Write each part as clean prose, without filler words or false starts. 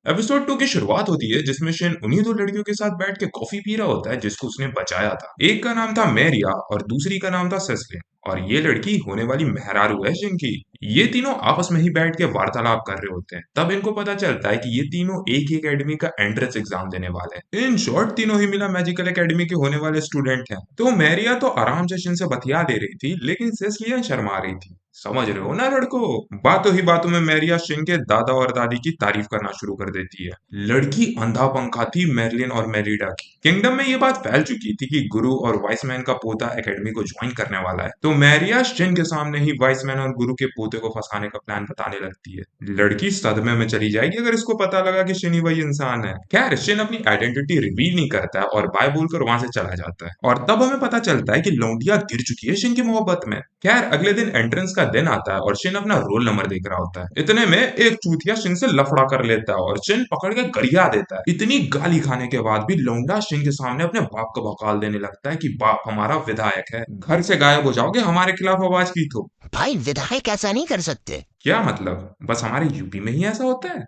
Episode 2 की शुरुआत होती है जिसमें शिन उन्हीं दो लड़कियों के साथ बैठ के कॉफी पी रहा होता है जिसको उसने बचाया था। एक का नाम था मैरिया और दूसरी का नाम था सेस्लिन। और ये लड़की होने वाली मेहरारू है शिन की। ये तीनों आपस में ही बैठ के वार्तालाप कर रहे होते हैं। तब इनको पता चलता है कि ये तीनों एक ही एकेडमी का एंट्रेंस एग्जाम देने वाले हैं। इन शॉर्ट तीनों ही मिला मैजिकल एकेडमी के होने वाले स्टूडेंट हैं। तो मैरिया तो आराम से शिन से बतिया दे रही थी लेकिन सेस्लियन शर्मा रही थी। समझ रहे हो ना लड़कों। बातों ही बातों में मैरिया शिन के दादा और दादी की तारीफ करना शुरू कर देती है। लड़की अंधा पंखा थी मेरलिन और मेलिडा की। किंगडम में ये बात फैल चुकी थी कि गुरु और वाइसमैन का पोता एकेडमी को ज्वाइन करने वाला है। तो मैरिया शिन के सामने ही वाइसमैन और गुरु के पोते को फंसाने का प्लान बताने लगती है। लड़की सदमे में चली जाएगी अगर इसको पता लगा कि शिन ही वही इंसान है। खैर शिन अपनी आइडेंटिटी रिवील नहीं करता है और बाय बोलकर वहां से चला जाता है। और तब हमें पता चलता है कि लौंडिया गिर चुकी है शिन की मोहब्बत में। खैर अगले दिन एंट्रेंस का दिन आता है और शिन अपना रोल नंबर देख रहा होता है। इतने में एक चूतिया शिन से लफड़ा कर लेता है और शिन पकड़ के गरिया देता है। इतनी गाली खाने के बाद भी लौंडा शिन के सामने अपने बाप को बकाल देने लगता है कि बाप हमारा विधायक है, घर से गायब हो जाओगे हमारे खिलाफ आवाज की तो। भाई विधायक ऐसा नहीं कर सकते। क्या मतलब बस हमारे यूपी में ही ऐसा होता है?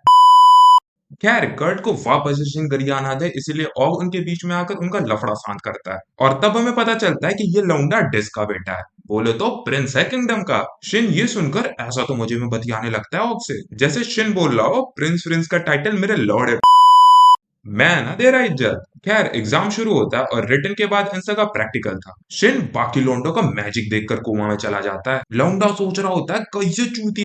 खैर कर्ट को वापस से शिन गरियाना दे इसीलिए ऑग उनके बीच में आकर उनका लफड़ा शांत करता है। और तब हमें पता चलता है कि ये लौंडा डिस का बेटा है, बोले तो प्रिंस है किंगडम का। शिन ये सुनकर ऐसा तो मुझे में बतियाने लगता है ऑग से, जैसे शिन बोल रहा हो प्रिंस प्रिंस का टाइटल मेरे लॉर्ड है, मैं ना दे रहा इज्जत। खैर एग्जाम शुरू होता है और रिटर्न के बाद आंसर का प्रैक्टिकल था। शिन बाकी लौंडों का मैजिक देखकर कोमा में चला जाता है। लौंडा सोच रहा होता है कैसे चूती।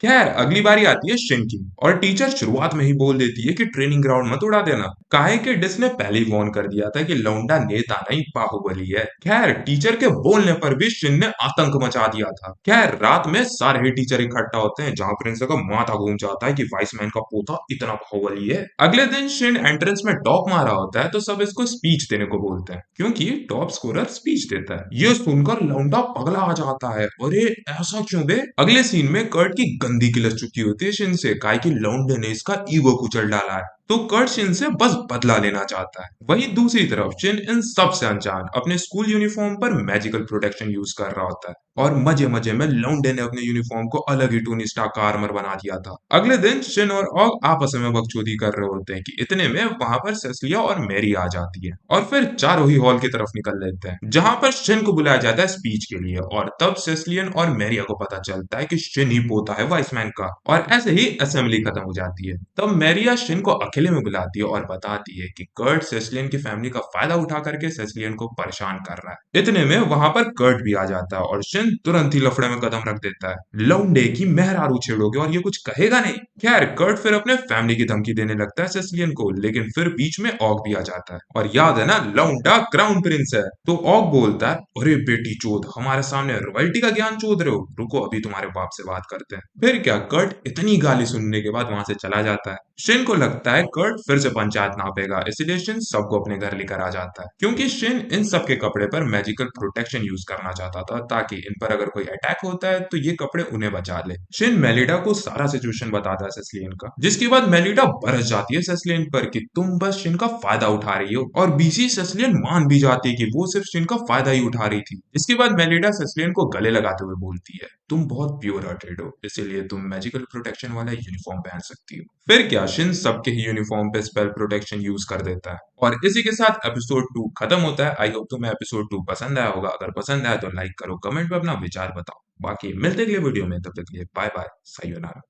खैर अगली बारी आती है शिन की और टीचर शुरुआत में ही बोल देती है कि ट्रेनिंग ग्राउंड मत उड़ा देना। काहे कि डिस ने पहले ही वार्न कर दिया था कि लौंडा नेता नहीं बाहुबली है। खैर टीचर के बोलने पर भी शिन ने आतंक मचा दिया था। खैर रात में सारे ही टीचर इकट्ठा होते हैं जहां प्रिंस का माथा घूम जाता है कि वाइसमैन का पोता इतना बाहुबली है। अगले दिन शिन एंट्रेंस में टॉप मारा होता है तो सब इसको स्पीच देने को बोलते हैं क्योंकि टॉप स्कोरर स्पीच देता है। ये सुनकर लौंडा पगला आ जाता है, अरे ऐसा क्यों बे। अगले सीन में कर्ट की गंदी किलस चुकी होती है शिन से, काहे की लौंडे ने इसका ईगो कुचल डाला है। तो कर्ट शिन से बस बदला लेना चाहता है। वहीं दूसरी तरफ शिन इन सब से अनजान अपने स्कूल यूनिफॉर्म पर मैजिकल प्रोटेक्शन यूज कर रहा होता है और मजे मजे में लौंडे ने अपने यूनिफॉर्म को अलग ही टोनी स्टार्क का आर्मर बना दिया था। अगले दिन शिन और ऑग आपस में बकचोदी कर रहे होते हैं कि इतने में वहां पर सेसिलिया और मैरी आ जाती है और फिर चारों ही हॉल की तरफ निकल लेते हैं जहां पर शिन को बुलाया जाता है स्पीच के लिए। और तब सेसिलियन और मैरिया को पता चलता है कि शिन ही पोता है वाइसमैन का और ऐसे ही असेंबली खत्म हो जाती है। तब मैरिया शिन को अकेले में बुलाती है और बताती है कि कर्ट सेसिलियन की फैमिली का फायदा उठा करके सेसिलियन को परेशान कर रहा है। इतने में वहां पर कर्ट भी आ जाता है और शिन तुरंत ही लफड़े में कदम रख देता है। लौंडे की मेहरारू छेड़ोगे और ये कुछ कहेगा नहीं। खैर कर्ट फिर अपने फैमिली की धमकी देने लगता है सेसिलियन को, लेकिन फिर बीच में ऑग भी आ जाता है और याद है ना लौंडा क्राउन प्रिंस है। तो ऑग बोलता है अरे बेटी चोद हमारे सामने रॉयल्टी का ज्ञान चोद रहे हो, रुको अभी तुम्हारे बाप से बात करते हैं। फिर क्या कर्ट इतनी गाली सुनने के बाद वहां से चला जाता है। शिन को लगता है कर्ट फिर से पंचायत नापेगा इसलिए शिन सबको अपने घर लेकर आ जाता है क्योंकि शिन इन सब के कपड़े पर मैजिकल प्रोटेक्शन यूज करना चाहता था ताकि इन पर अगर कोई अटैक होता है तो ये कपड़े उन्हें बचा ले। शिन मेलिडा को सारा सिचुएशन बताता है सेस्लियन का, जिसके बाद मेलिडा बरस जाती है सेस्लियन पर कि तुम बस शिन का फायदा उठा रही हो और बीसी सेस्लियन मान भी जाती है कि वो सिर्फ शिन का फायदा ही उठा रही थी। इसके बाद मेलिडा सेस्लियन को गले लगाते हुए बोलती है तुम बहुत प्योर हार्टेड हो इसीलिए तुम मैजिकल प्रोटेक्शन वाला यूनिफॉर्म पहन सकती हो। फिर क्या शिन सबके ही यूनिफॉर्म पे स्पेल प्रोटेक्शन यूज कर देता है और इसी के साथ एपिसोड 2 खत्म होता है। आई होप तुम्हें एपिसोड 2 पसंद आया होगा। अगर पसंद आया तो लाइक करो, कमेंट में अपना विचार बताओ। बाकी मिलते अगले वीडियो में, तब तक के लिए बाय बाय, सायोनारा।